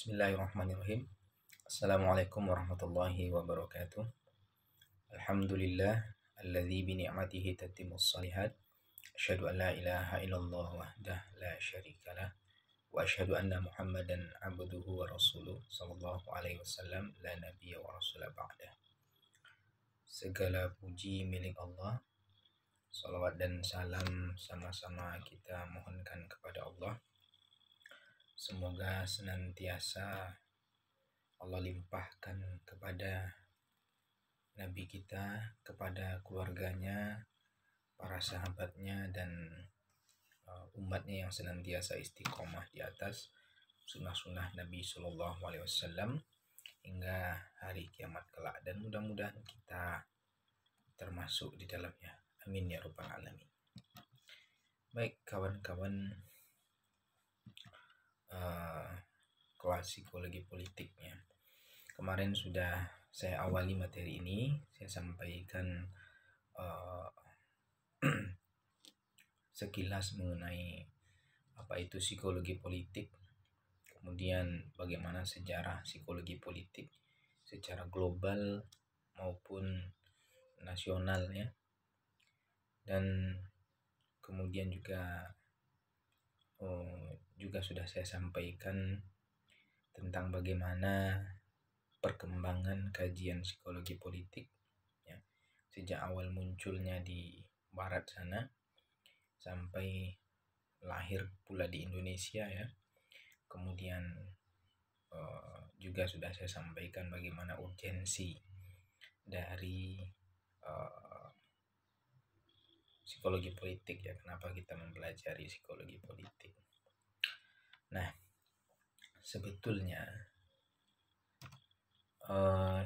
Bismillahirrahmanirrahim. Assalamualaikum warahmatullahi wabarakatuh. Alhamdulillah alladzi bi ni'matihi tatimmus shalihat. Asyhadu an la ilaha illallah wahdah la syarikalah wa asyhadu anna Muhammadan abduhu wa rasuluh sallallahu alaihi wasallam la nabiyya wa rasula ba'dah. Segala puji milik Allah. Salawat dan salam sama-sama kita mohonkan kepada Allah. Semoga senantiasa Allah limpahkan kepada Nabi kita, kepada keluarganya, para sahabatnya, dan umatnya yang senantiasa istiqomah di atas sunnah-sunnah Nabi Shallallahu Alaihi Wasallam hingga hari kiamat kelak, dan mudah-mudahan kita termasuk di dalamnya. Amin ya rabbal alamin. Baik kawan-kawan kelas psikologi politiknya. Kemarin sudah saya awali materi ini, saya sampaikan sekilas mengenai apa itu psikologi politik, kemudian bagaimana sejarah psikologi politik secara global maupun nasionalnya, dan kemudian juga sudah saya sampaikan tentang bagaimana perkembangan kajian psikologi politik ya, sejak awal munculnya di barat sana sampai lahir pula di Indonesia ya. Kemudian juga sudah saya sampaikan bagaimana urgensi dari psikologi politik ya, kenapa kita mempelajari psikologi politik. Nah, sebetulnya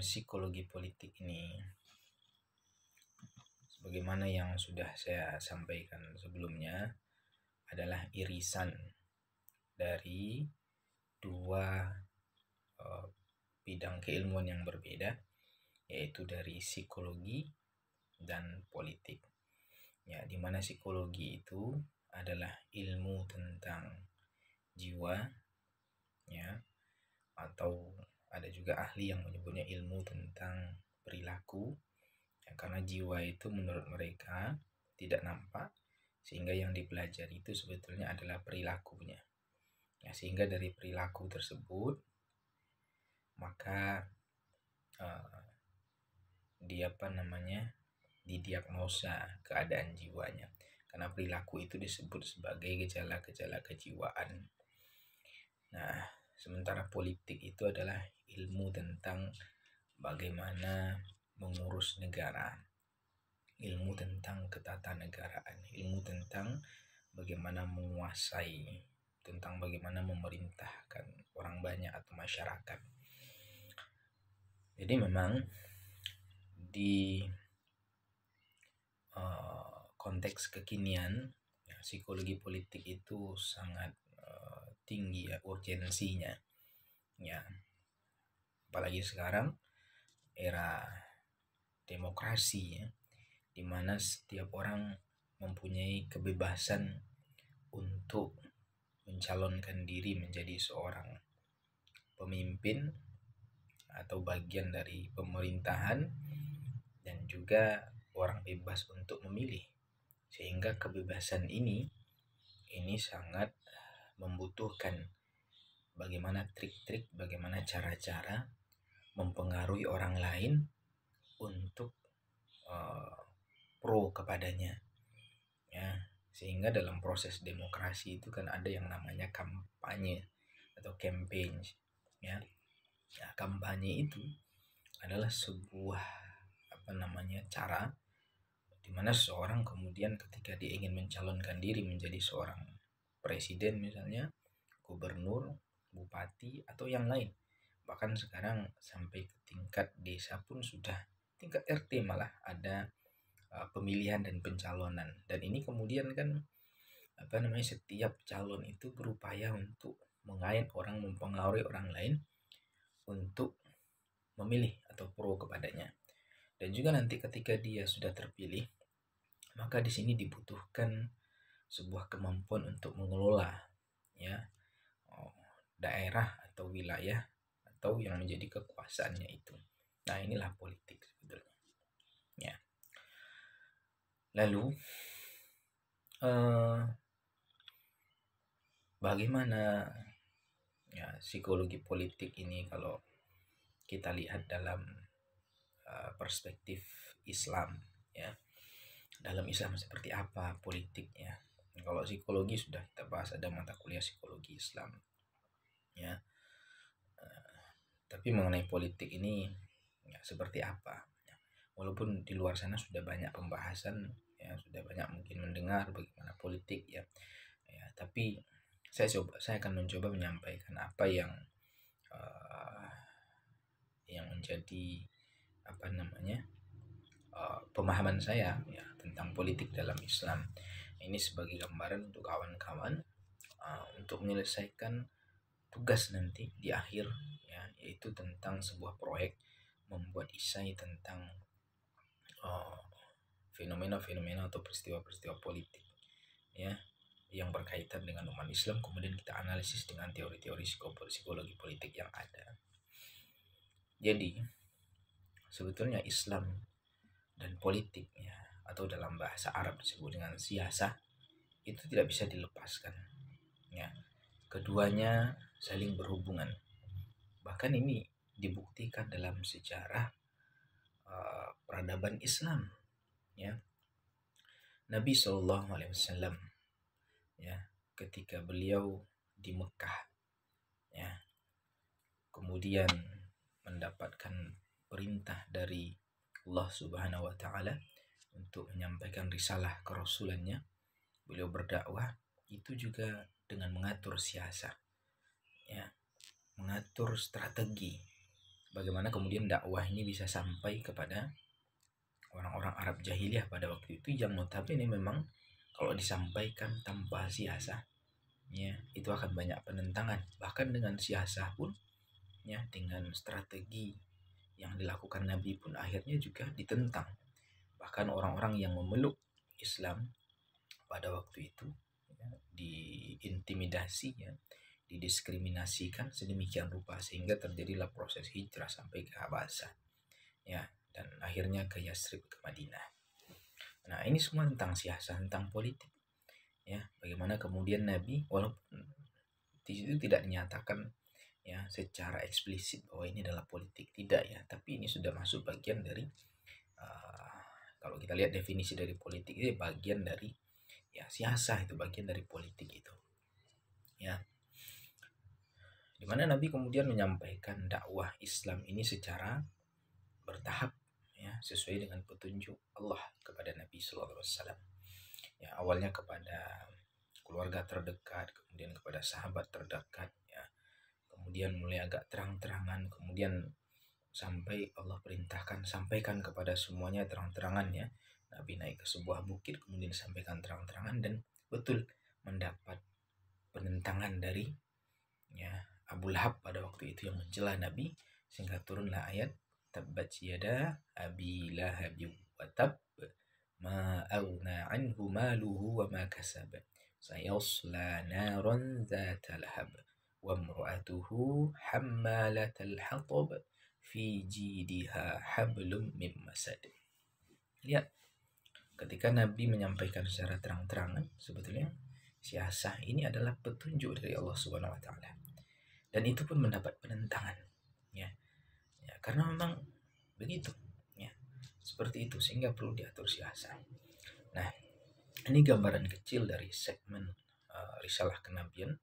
psikologi politik ini, sebagaimana yang sudah saya sampaikan sebelumnya, adalah irisan dari dua bidang keilmuan yang berbeda, yaitu dari psikologi dan politik. Ya, di mana psikologi itu adalah ilmu tentang jiwa, ya, atau ada juga ahli yang menyebutnya ilmu tentang perilaku, ya, karena jiwa itu menurut mereka tidak nampak, sehingga yang dipelajari itu sebetulnya adalah perilakunya. Ya, sehingga dari perilaku tersebut maka didiagnosa keadaan jiwanya, karena perilaku itu disebut sebagai gejala-gejala kejiwaan. Nah, sementara politik itu adalah ilmu tentang bagaimana mengurus negara, ilmu tentang ketatanegaraan, ilmu tentang bagaimana menguasai, tentang bagaimana memerintahkan orang banyak atau masyarakat. Jadi memang di konteks kekinian ya, psikologi politik itu sangat tinggi ya urgensinya ya, apalagi sekarang era demokrasi ya, di mana setiap orang mempunyai kebebasan untuk mencalonkan diri menjadi seorang pemimpin atau bagian dari pemerintahan, dan juga orang bebas untuk memilih. Sehingga kebebasan ini sangat membutuhkan bagaimana trik-trik, bagaimana cara-cara mempengaruhi orang lain untuk pro kepadanya ya. Sehingga dalam proses demokrasi itu kan ada yang namanya kampanye atau campaign ya. Ya, kampanye itu adalah sebuah cara di mana seorang kemudian ketika dia ingin mencalonkan diri menjadi seorang presiden misalnya, gubernur, bupati, atau yang lain, bahkan sekarang sampai ke tingkat desa pun sudah, tingkat RT malah ada pemilihan dan pencalonan. Dan ini kemudian kan setiap calon itu berupaya untuk mengait orang, mempengaruhi orang lain untuk memilih atau pro kepadanya. Dan juga nanti ketika dia sudah terpilih, maka di sini dibutuhkan sebuah kemampuan untuk mengelola ya daerah atau atau wilayah atau yang menjadi kekuasaannya itu. Nah, inilah politik sebetulnya. Ya. Lalu bagaimana ya psikologi politik ini kalau kita lihat dalam perspektif Islam, ya. Dalam Islam seperti apa politiknya? Kalau psikologi sudah kita bahas, ada mata kuliah psikologi Islam, ya. Tapi mengenai politik ini ya seperti apa? Ya, walaupun di luar sana sudah banyak pembahasan, ya sudah banyak mungkin mendengar bagaimana politik, ya. Ya, tapi saya akan mencoba menyampaikan apa yang menjadi pemahaman saya ya tentang politik dalam Islam. Ini sebagai gambaran untuk kawan-kawan untuk menyelesaikan tugas nanti di akhir, ya, yaitu tentang sebuah proyek membuat esai tentang fenomena-fenomena atau peristiwa-peristiwa politik, ya, yang berkaitan dengan umat Islam, kemudian kita analisis dengan teori-teori psikologi politik yang ada. Jadi sebetulnya Islam dan politiknya, atau dalam bahasa Arab disebut dengan siasah, itu tidak bisa dilepaskan, ya. Keduanya saling berhubungan. Bahkan ini dibuktikan dalam sejarah peradaban Islam, ya. Nabi SAW, ya, ketika beliau di Mekah, ya, kemudian mendapatkan perintah dari Allah Subhanahu wa taala untuk menyampaikan risalah kerasulannya, beliau berdakwah itu juga dengan mengatur siasah, ya, mengatur strategi bagaimana kemudian dakwah ini bisa sampai kepada orang-orang Arab jahiliyah pada waktu itu, yang notabene memang kalau disampaikan tanpa siasah, ya, itu akan banyak penentangan. Bahkan dengan siasah pun, ya, dengan strategi yang dilakukan Nabi pun akhirnya juga ditentang. Bahkan orang-orang yang memeluk Islam pada waktu itu, ya, diintimidasi, ya, didiskriminasikan sedemikian rupa sehingga terjadilah proses hijrah sampai ke Habasah, ya, dan akhirnya ke Yasrib, ke Madinah. Nah, ini semua tentang siasah, tentang politik, ya. Bagaimana kemudian Nabi, walaupun di situ tidak dinyatakan, ya, secara eksplisit bahwa ini adalah politik, tidak, ya, tapi ini sudah masuk bagian dari kalau kita lihat definisi dari politik, itu bagian dari, ya, siasah, itu bagian dari politik itu, ya. Dimana Nabi kemudian menyampaikan dakwah Islam ini secara bertahap, ya, sesuai dengan petunjuk Allah kepada Nabi SAW. Ya, awalnya kepada keluarga terdekat, kemudian kepada sahabat terdekat, ya, kemudian mulai agak terang-terangan, kemudian sampai Allah perintahkan sampaikan kepada semuanya terang-terangan, ya. Nabi naik ke sebuah bukit kemudian disampaikan terang-terangan, dan betul mendapat penentangan dari, ya, Abu Lahab pada waktu itu yang mencela Nabi, sehingga turunlah ayat tabbat yada abi lahab wa tab ma aghna anhu maluhu wa ma kasab sayasla naran dzata lahab wa imra'atuhu hammalatal hatab fi jidiha hablum min masad. Lihat, ketika Nabi menyampaikan secara terang-terangan, sebetulnya siasah ini adalah petunjuk dari Allah Subhanahu wa taala. Dan itu pun mendapat penentangan, ya. Ya, karena memang begitu, ya. Seperti itu, sehingga perlu diatur siasah. Nah, ini gambaran kecil dari segmen risalah kenabian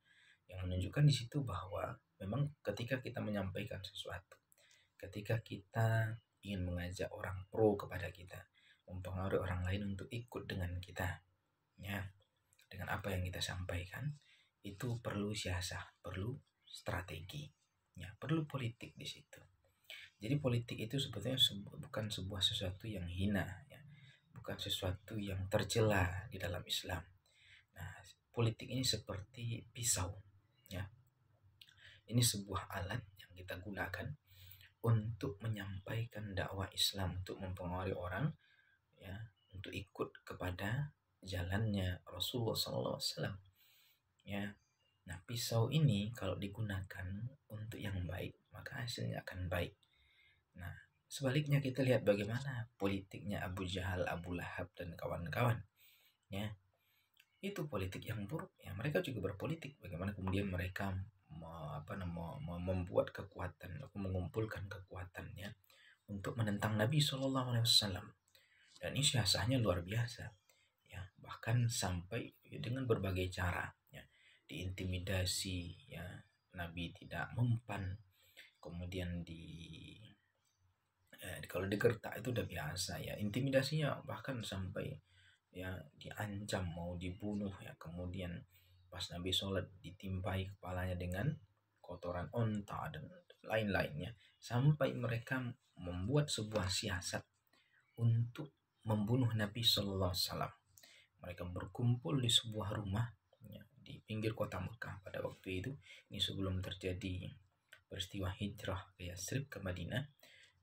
yang menunjukkan di situ bahwa memang ketika kita menyampaikan sesuatu, ketika kita ingin mengajak orang pro kepada kita, mempengaruhi orang lain untuk ikut dengan kita, ya, dengan apa yang kita sampaikan, itu perlu siasah, perlu strategi, ya, perlu politik di situ. Jadi politik itu sebetulnya bukan sebuah sesuatu yang hina, ya, bukan sesuatu yang tercela di dalam Islam. Nah, politik ini seperti pisau, ya. Ini sebuah alat yang kita gunakan untuk menyampaikan dakwah Islam, untuk mempengaruhi orang, ya, untuk ikut kepada jalannya Rasulullah SAW, ya. Nah, pisau ini kalau digunakan untuk untuk yang baik, maka hasilnya akan baik. Nah, sebaliknya kita lihat bagaimana politiknya Abu Jahal, Abu Lahab, dan kawan-kawan. Ya, itu politik yang buruk. Ya, mereka juga berpolitik. Bagaimana kemudian mereka membuat kekuatan, mengumpulkan kekuatannya untuk menentang Nabi Shallallahu Alaihi Wasallam. Dan ini siasatnya luar biasa. Ya, bahkan sampai dengan berbagai cara. Ya, diintimidasi. Ya, Nabi tidak mempan. Kemudian kalau digertak itu udah biasa ya, intimidasinya bahkan sampai ya diancam mau dibunuh ya. Kemudian pas Nabi sholat ditimpai kepalanya dengan kotoran onta dan lain-lainnya, sampai mereka membuat sebuah siasat untuk membunuh Nabi Shallallahu Alaihi Wasallam. Mereka berkumpul di sebuah rumah ya, di pinggir kota Mekah pada waktu itu. Ini sebelum terjadi peristiwa hijrah ke Yathrib, ke Madinah.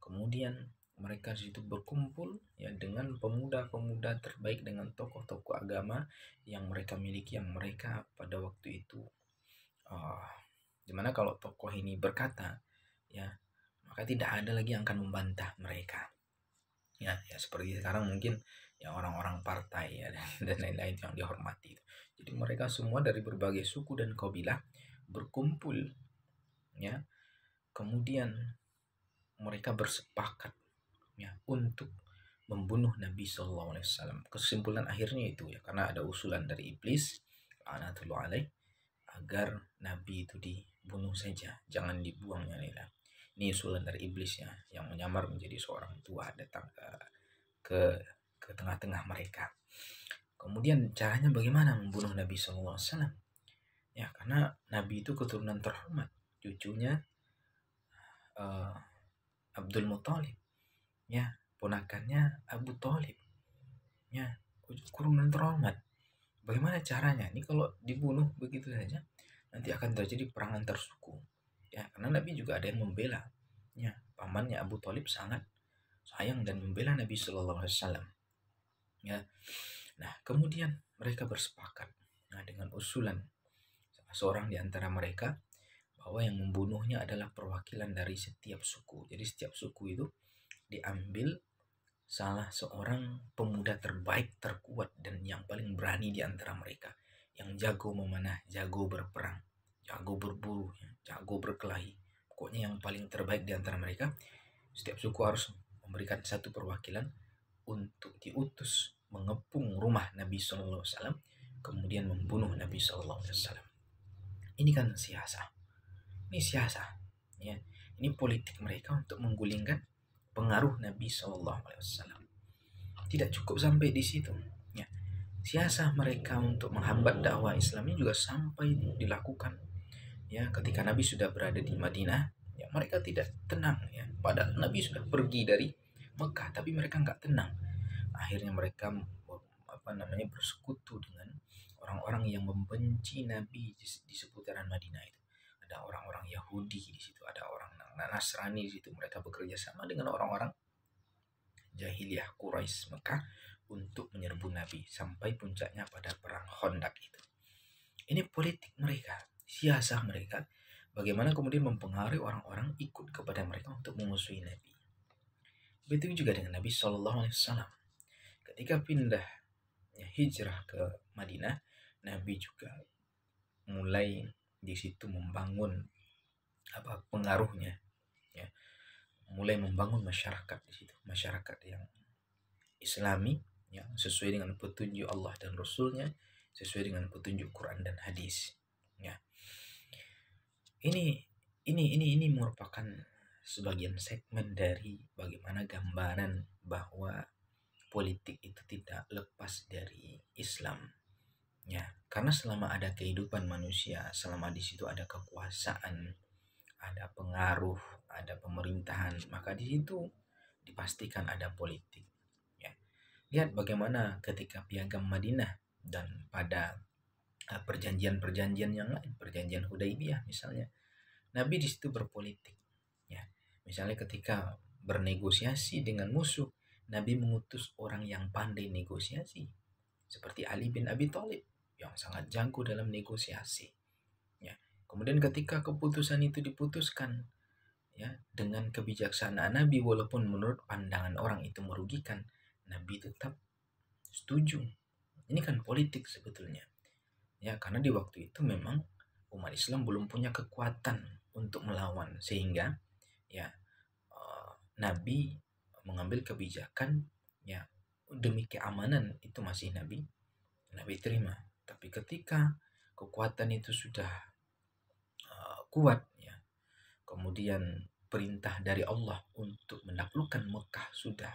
Kemudian mereka di situ berkumpul ya dengan pemuda-pemuda terbaik, dengan tokoh-tokoh agama yang mereka miliki, yang mereka pada waktu itu dimana kalau tokoh ini berkata ya, maka tidak ada lagi yang akan membantah mereka. Ya seperti sekarang mungkin ya orang-orang partai ya dan lain-lain yang dihormati. Jadi mereka semua dari berbagai suku dan kabilah berkumpul ya. Kemudian mereka bersepakat ya untuk membunuh Nabi Shallallahu Alaihi Wasallam. Kesimpulan akhirnya itu ya, karena ada usulan dari iblis, laknatullah alaih, agar Nabi itu dibunuh saja, jangan dibuang ya. Ini usulan dari iblis ya, yang menyamar menjadi seorang tua datang ke tengah-tengah mereka. Kemudian caranya bagaimana membunuh Nabi Shallallahu Alaihi Wasallam? Ya, karena Nabi itu keturunan terhormat, cucunya Abdul Muthalib, ya, ponakannya Abu Thalib, ya, keturunan terhormat. Bagaimana caranya? Ini kalau dibunuh begitu saja, nanti akan terjadi perang antar suku. Ya, karena Nabi juga ada yang membela. Ya, pamannya Abu Thalib sangat sayang dan membela Nabi Shallallahu Alaihi Wasallam. Ya, nah kemudian mereka bersepakat dengan usulan seorang di antara mereka bahwa yang membunuhnya adalah perwakilan dari setiap suku. Jadi setiap suku itu diambil salah seorang pemuda terbaik, terkuat, dan yang paling berani di antara mereka, yang jago memanah, jago berperang, jago berburu, jago berkelahi. Pokoknya yang paling terbaik di antara mereka. Setiap suku harus memberikan satu perwakilan untuk diutus mengepung rumah Nabi Sallallahu Alaihi Wasallam, kemudian membunuh Nabi Sallallahu Alaihi Wasallam. Ini kan siasat. Ini siasat. Ya. Ini politik mereka untuk menggulingkan pengaruh Nabi Sallallahu Alaihi Wasallam. Tidak cukup sampai di situ. Ya. Siasat mereka untuk menghambat dakwah Islam ini juga sampai dilakukan. Ya, ketika Nabi sudah berada di Madinah, ya mereka tidak tenang. Ya. Padahal Nabi sudah pergi dari Mekah, tapi mereka nggak tenang. Akhirnya mereka bersekutu dengan orang-orang yang membenci Nabi di seputaran Madinah itu. Ada orang-orang Yahudi di situ, ada orang Nasrani di situ. Mereka bekerja sama dengan orang-orang jahiliyah Quraisy Mekah untuk menyerbu Nabi sampai puncaknya pada perang Khandaq itu. Ini politik mereka, siasat mereka, bagaimana kemudian mempengaruhi orang-orang ikut kepada mereka untuk memusuhi Nabi. Begitu juga dengan Nabi Shallallahu Alaihi Wasallam. Ketika pindah hijrah ke Madinah, Nabi juga mulai di situ membangun pengaruhnya, ya, mulai membangun masyarakat di situ, masyarakat yang Islami, yang sesuai dengan petunjuk Allah dan Rasulnya, sesuai dengan petunjuk Quran dan hadis. Ya, ini merupakan sebagian segmen dari bagaimana gambaran bahwa politik itu tidak lepas dari Islam. Ya, karena selama ada kehidupan manusia, selama di situ ada kekuasaan, ada pengaruh, ada pemerintahan, maka di situ dipastikan ada politik. Ya. Lihat bagaimana ketika Piagam Madinah dan pada perjanjian-perjanjian yang lain, perjanjian Hudaibiyah misalnya, Nabi di situ berpolitik. Ya. Misalnya ketika bernegosiasi dengan musuh, Nabi mengutus orang yang pandai negosiasi, seperti Ali bin Abi Thalib yang sangat jago dalam negosiasi. Ya. Kemudian ketika keputusan itu diputuskan ya dengan kebijaksanaan Nabi, walaupun menurut pandangan orang itu merugikan, Nabi tetap setuju. Ini kan politik sebetulnya. Ya, karena di waktu itu memang umat Islam belum punya kekuatan untuk melawan, sehingga ya Nabi mengambil kebijakan ya demi keamanan itu masih Nabi terima. Tapi ketika kekuatan itu sudah kuat ya, kemudian perintah dari Allah untuk menaklukkan Mekah sudah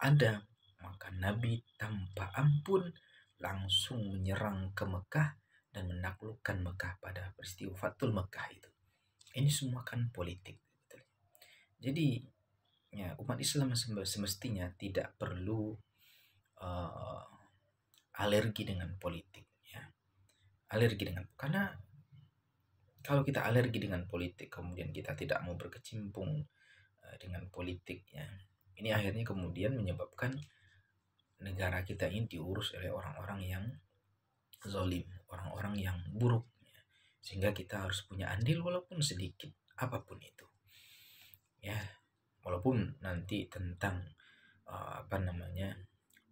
ada, maka Nabi tanpa ampun langsung menyerang ke Mekah dan menaklukkan Mekah pada peristiwa Fathul Mekah itu. Ini semua kan politik. Jadi ya, umat Islam semestinya tidak perlu uh, alergi dengan politik ya. Alergi dengan, karena kalau kita alergi dengan politik kemudian kita tidak mau berkecimpung dengan politik ya, ini akhirnya kemudian menyebabkan negara kita ini diurus oleh orang-orang yang zalim, orang-orang yang buruk ya. Sehingga kita harus punya andil walaupun sedikit apapun itu ya, walaupun nanti tentang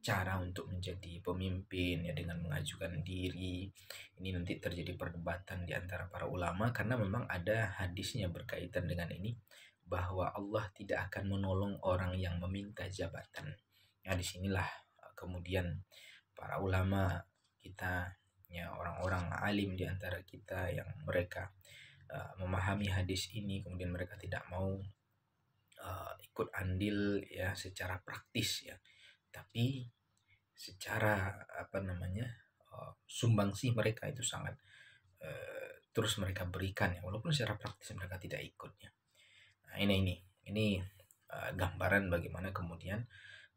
cara untuk menjadi pemimpin ya dengan mengajukan diri, ini nanti terjadi perdebatan di antara para ulama, karena memang ada hadisnya berkaitan dengan ini, bahwa Allah tidak akan menolong orang yang meminta jabatan. Nah, disinilah kemudian para ulama kita ya, orang-orang alim di antara kita yang mereka memahami hadis ini, kemudian mereka tidak mau ikut andil ya secara praktis ya, tapi secara sumbangsih mereka itu sangat terus mereka berikan ya, walaupun secara praktis mereka tidak ikut ya. Nah, ini gambaran bagaimana kemudian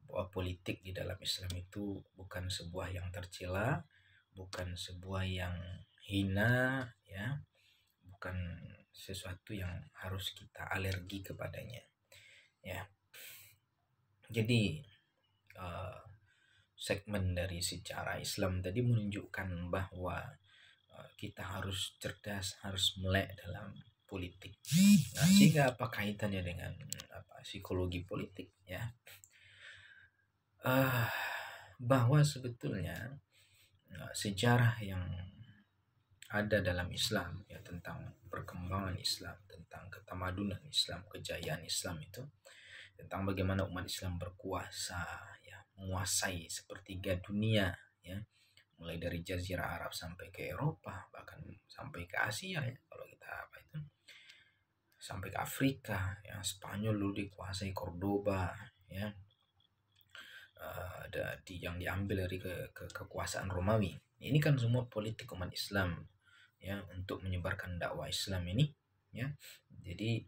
bahwa politik di dalam Islam itu bukan sebuah yang tercela, bukan sebuah yang hina ya, bukan sesuatu yang harus kita alergi kepadanya ya. Jadi segmen dari sejarah Islam tadi menunjukkan bahwa kita harus cerdas, harus melek dalam politik. Nah, sehingga apa kaitannya dengan psikologi politik ya? Bahwa sebetulnya sejarah yang ada dalam Islam ya, tentang perkembangan Islam, tentang ketamadunan Islam, kejayaan Islam itu, tentang bagaimana umat Islam berkuasa ya, menguasai sepertiga dunia ya, mulai dari Jazirah Arab sampai ke Eropa, bahkan sampai ke Asia ya, kalau kita sampai ke Afrika ya, Spanyol dulu dikuasai Cordoba ya, ada yang diambil dari kekuasaan Romawi. Ini kan semua politik umat Islam ya, untuk menyebarkan dakwah Islam ini ya. Jadi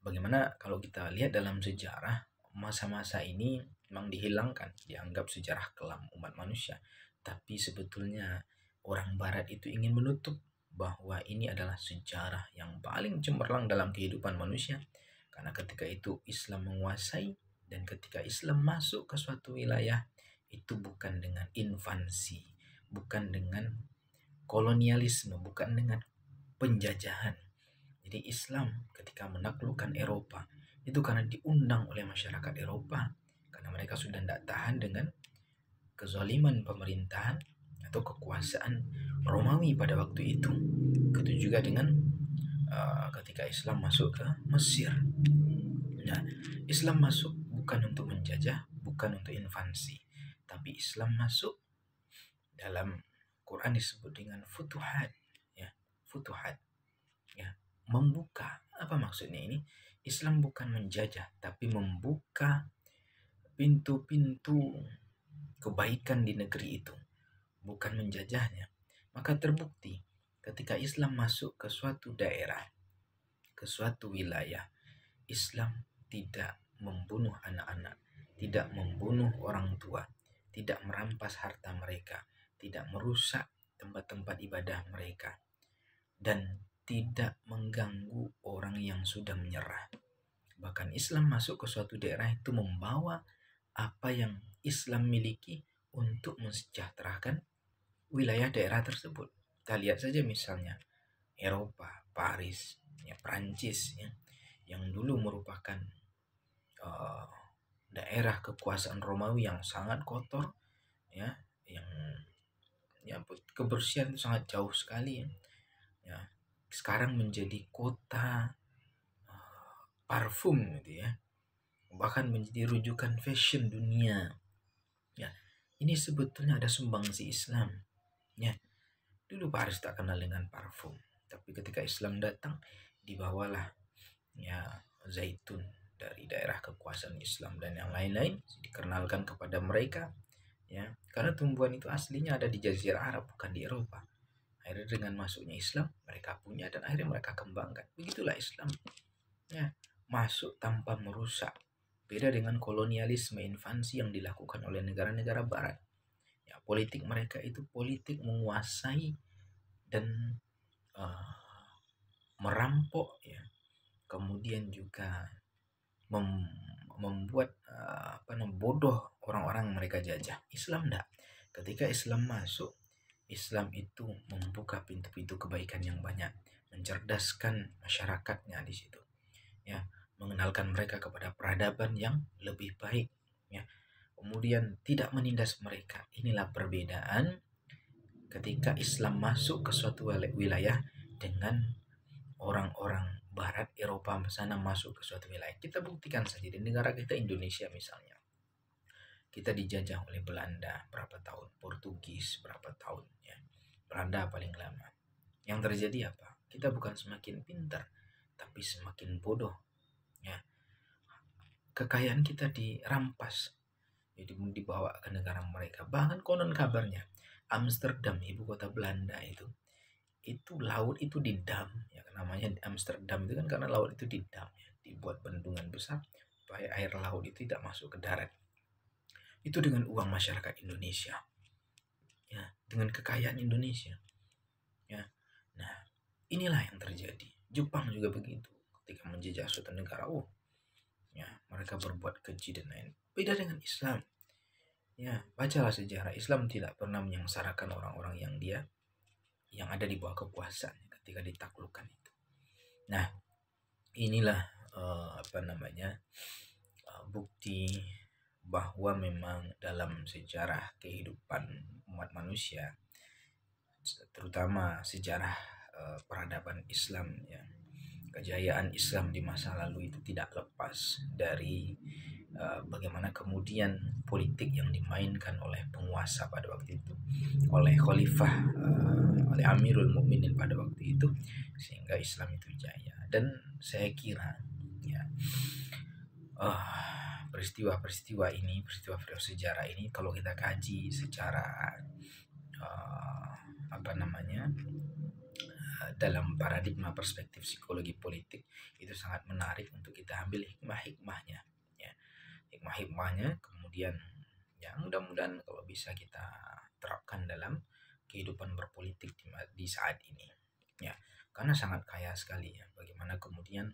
bagaimana kalau kita lihat dalam sejarah, masa-masa ini memang dihilangkan, dianggap sejarah kelam umat manusia, tapi sebetulnya orang barat itu ingin menutup bahwa ini adalah sejarah yang paling cemerlang dalam kehidupan manusia, karena ketika itu Islam menguasai, dan ketika Islam masuk ke suatu wilayah itu bukan dengan invasi, bukan dengan kolonialisme, bukan dengan penjajahan. Jadi Islam ketika menaklukkan Eropa itu karena diundang oleh masyarakat Eropa, karena mereka sudah tidak tahan dengan kezaliman pemerintahan atau kekuasaan Romawi pada waktu itu. Begitu juga dengan ketika Islam masuk ke Mesir. Nah, Islam masuk bukan untuk menjajah, bukan untuk invasi, tapi Islam masuk dalam Quran disebut dengan futuhat ya, futuhat ya, membuka. Apa maksudnya ini? Islam bukan menjajah, tapi membuka pintu-pintu kebaikan di negeri itu, bukan menjajahnya. Maka terbukti ketika Islam masuk ke suatu daerah, ke suatu wilayah, Islam tidak membunuh anak-anak, tidak membunuh orang tua, tidak merampas harta mereka, tidak merusak tempat-tempat ibadah mereka, dan tidak mengganggu orang yang sudah menyerah. Bahkan Islam masuk ke suatu daerah itu membawa apa yang Islam miliki untuk mensejahterakan wilayah daerah tersebut. Kita lihat saja misalnya Eropa, Paris, ya Prancis, ya, yang dulu merupakan uh, daerah kekuasaan Romawi yang sangat kotor, ya, yang ya kebersihan itu sangat jauh sekali, ya. Ya, sekarang menjadi kota parfum gitu ya, bahkan menjadi rujukan fashion dunia. Ya, ini sebetulnya ada sumbangsi Islam. Ya, dulu Paris tak kenal dengan parfum, tapi ketika Islam datang, dibawalah ya zaitun dari daerah kekuasaan Islam dan yang lain-lain dikenalkan kepada mereka, ya, karena tumbuhan itu aslinya ada di Jazirah Arab, bukan di Eropa. Akhirnya dengan masuknya Islam, mereka punya dan akhirnya mereka kembangkan. Begitulah Islam, ya, masuk tanpa merusak. Beda dengan kolonialisme invasi yang dilakukan oleh negara-negara barat. Ya, politik mereka itu politik menguasai dan uh, merampok, ya. Kemudian juga membuat bodoh orang-orang yang mereka jajah. Islam enggak. Ketika Islam masuk, Islam itu membuka pintu-pintu kebaikan yang banyak, mencerdaskan masyarakatnya di situ, ya, mengenalkan mereka kepada peradaban yang lebih baik, ya. Kemudian tidak menindas mereka. Inilah perbedaan ketika Islam masuk ke suatu wilayah dengan orang-orang barat Eropa sana masuk ke suatu wilayah. Kita buktikan saja di negara kita Indonesia misalnya. Kita dijajah oleh Belanda berapa tahun, Portugis berapa tahun, ya. Belanda paling lama. Yang terjadi apa? Kita bukan semakin pintar, tapi semakin bodoh, ya. Kekayaan kita dirampas, jadi dibawa ke negara mereka. Bahkan konon kabarnya Amsterdam, ibu kota Belanda itu laut itu didam, ya, namanya Amsterdam itu kan karena laut itu didam, ya, dibuat bendungan besar supaya air laut itu tidak masuk ke darat. Itu dengan uang masyarakat Indonesia, ya, dengan kekayaan Indonesia, ya. Nah, inilah yang terjadi. Jepang juga begitu, ketika menjajah suatu negara, ya, mereka berbuat keji dan lain. Beda dengan Islam, ya, bacalah sejarah. Islam tidak pernah menyengsarakan orang-orang yang ada di bawah kekuasaan ketika ditaklukkan itu. Nah, inilah bukti bahwa memang dalam sejarah kehidupan umat manusia, terutama sejarah peradaban Islam, ya, kejayaan Islam di masa lalu itu tidak lepas dari bagaimana kemudian politik yang dimainkan oleh penguasa pada waktu itu, oleh khalifah, oleh Amirul Mukminin pada waktu itu, sehingga Islam itu jaya. Dan saya kira, ya, peristiwa-peristiwa sejarah ini kalau kita kaji secara dalam paradigma perspektif psikologi politik, itu sangat menarik untuk kita ambil hikmah-hikmahnya, ya. Hikmah-hikmahnya kemudian, ya, mudah-mudahan kalau bisa kita terapkan dalam kehidupan berpolitik di saat ini, ya, karena sangat kaya sekali, ya, bagaimana kemudian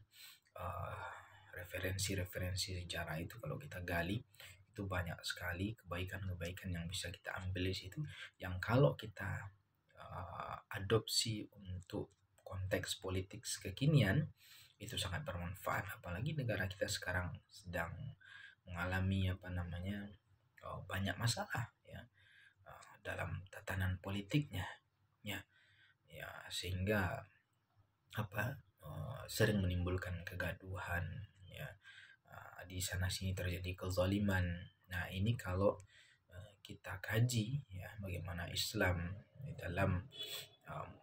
referensi-referensi sejarah itu kalau kita gali itu banyak sekali kebaikan-kebaikan yang bisa kita ambil di situ, yang kalau kita adopsi untuk konteks politik kekinian itu sangat bermanfaat. Apalagi negara kita sekarang sedang mengalami banyak masalah, ya, dalam tatanan politiknya, ya, ya, sehingga sering menimbulkan kegaduhan, ya, di sana sini terjadi kezaliman. Nah, ini kalau kita kaji, ya, bagaimana Islam dalam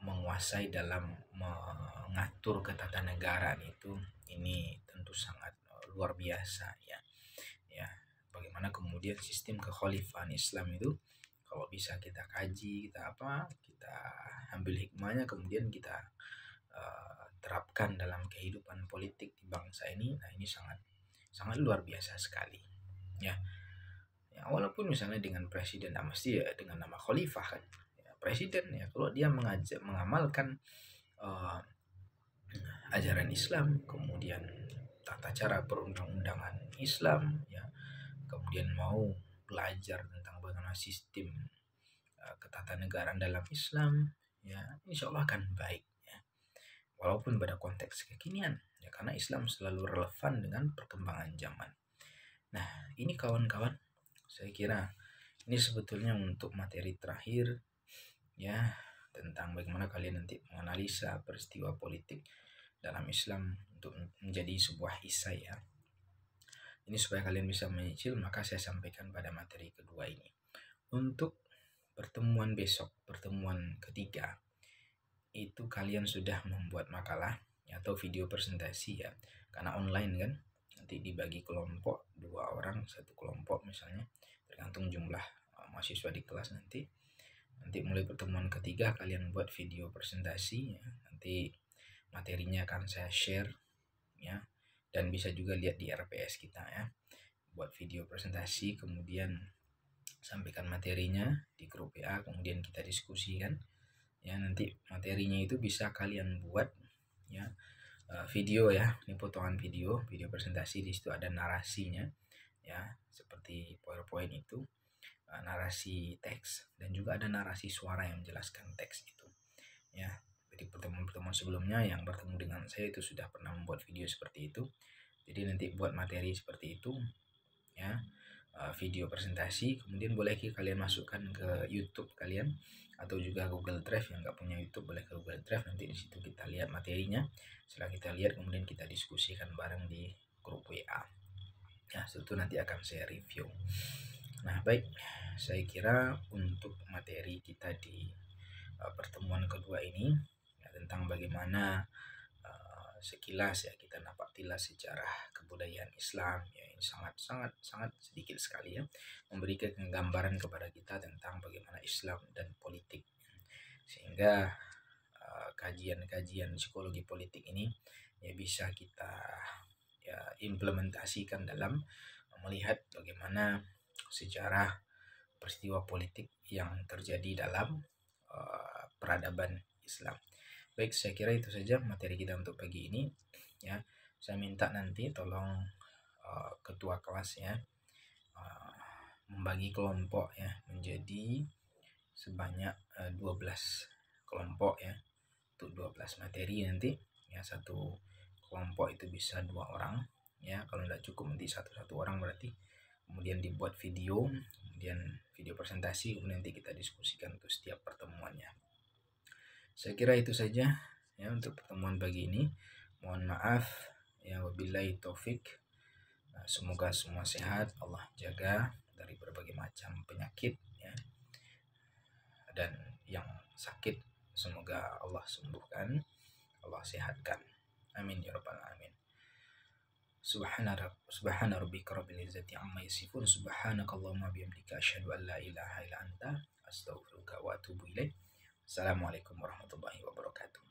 menguasai, dalam mengatur ketatanegaraan itu, ini tentu sangat luar biasa, ya. Ya, bagaimana kemudian sistem kekhalifahan Islam itu kalau bisa kita kaji, kita ambil hikmahnya, kemudian kita terapkan dalam kehidupan politik di bangsa ini. Nah, ini sangat sangat luar biasa sekali, ya. Ya, walaupun misalnya dengan presiden, mesti ya dengan nama khalifah kan, ya, presiden, ya, kalau dia mengamalkan ajaran Islam, kemudian tata cara perundang-undangan Islam, ya, kemudian mau belajar tentang bagaimana sistem ketatanegaraan dalam Islam, ya, insya Allah akan baik, ya. walaupun pada konteks kekinian ya, karena Islam selalu relevan dengan perkembangan zaman. Nah, ini kawan-kawan, saya kira ini sebetulnya untuk materi terakhir ya, tentang bagaimana kalian nanti menganalisa peristiwa politik dalam Islam untuk menjadi sebuah isai ya. Ini supaya kalian bisa menyicil, maka saya sampaikan pada materi kedua ini. Untuk pertemuan besok, pertemuan ketiga, itu kalian sudah membuat makalah atau video presentasi ya, karena online kan, nanti dibagi kelompok, 2 orang satu kelompok misalnya, tergantung jumlah mahasiswa di kelas. Nanti mulai pertemuan ketiga kalian buat video presentasi ya. Nanti materinya akan saya share ya, dan bisa juga lihat di RPS kita ya, buat video presentasi, kemudian sampaikan materinya di grup WA, kemudian kita diskusikan ya. Nanti materinya itu bisa kalian buat ya, video ya, ini potongan video presentasi, di situ ada narasinya ya, seperti PowerPoint itu, narasi teks, dan juga ada narasi suara yang menjelaskan teks itu ya. Jadi pertemuan-pertemuan sebelumnya yang bertemu dengan saya itu sudah pernah membuat video seperti itu, jadi nanti buat materi seperti itu ya, video presentasi, kemudian boleh kalian masukkan ke YouTube kalian, atau juga Google Drive. Yang nggak punya YouTube boleh ke Google Drive, nanti di situ kita lihat materinya. Setelah kita lihat, kemudian kita diskusikan bareng di grup WA ya, itu nanti akan saya review. Nah baik, saya kira untuk materi kita di pertemuan kedua ini ya, tentang bagaimana sekilas ya kita napaktilah sejarah kebudayaan Islam ya, ini sangat sedikit sekali ya, memberikan gambaran kepada kita tentang bagaimana Islam dan politik, sehingga kajian-kajian psikologi politik ini ya bisa kita ya implementasikan dalam melihat bagaimana sejarah peristiwa politik yang terjadi dalam peradaban Islam. Baik, saya kira itu saja materi kita untuk pagi ini ya. Saya minta nanti tolong ketua kelas ya, membagi kelompok ya menjadi sebanyak 12 kelompok ya, untuk 12 materi nanti ya. Satu kelompok itu bisa 2 orang ya, kalau tidak cukup nanti satu orang berarti. Kemudian dibuat video, kemudian video presentasi, kemudian nanti kita diskusikan untuk setiap pertemuannya. Saya kira itu saja ya untuk pertemuan pagi ini. Mohon maaf ya, wabillahi taufik. Semoga semua sehat, Allah jaga dari berbagai macam penyakit ya, dan yang sakit semoga Allah sembuhkan, Allah sehatkan, amin ya rabbal alamin. Subhana rabbika rabbil izzati amma yasifun, subhanakallahumma bihamdika asyhadu an la ilaha illa anta astaghfiruka wa atubu ilaik. Assalamualaikum warahmatullahi wabarakatuh.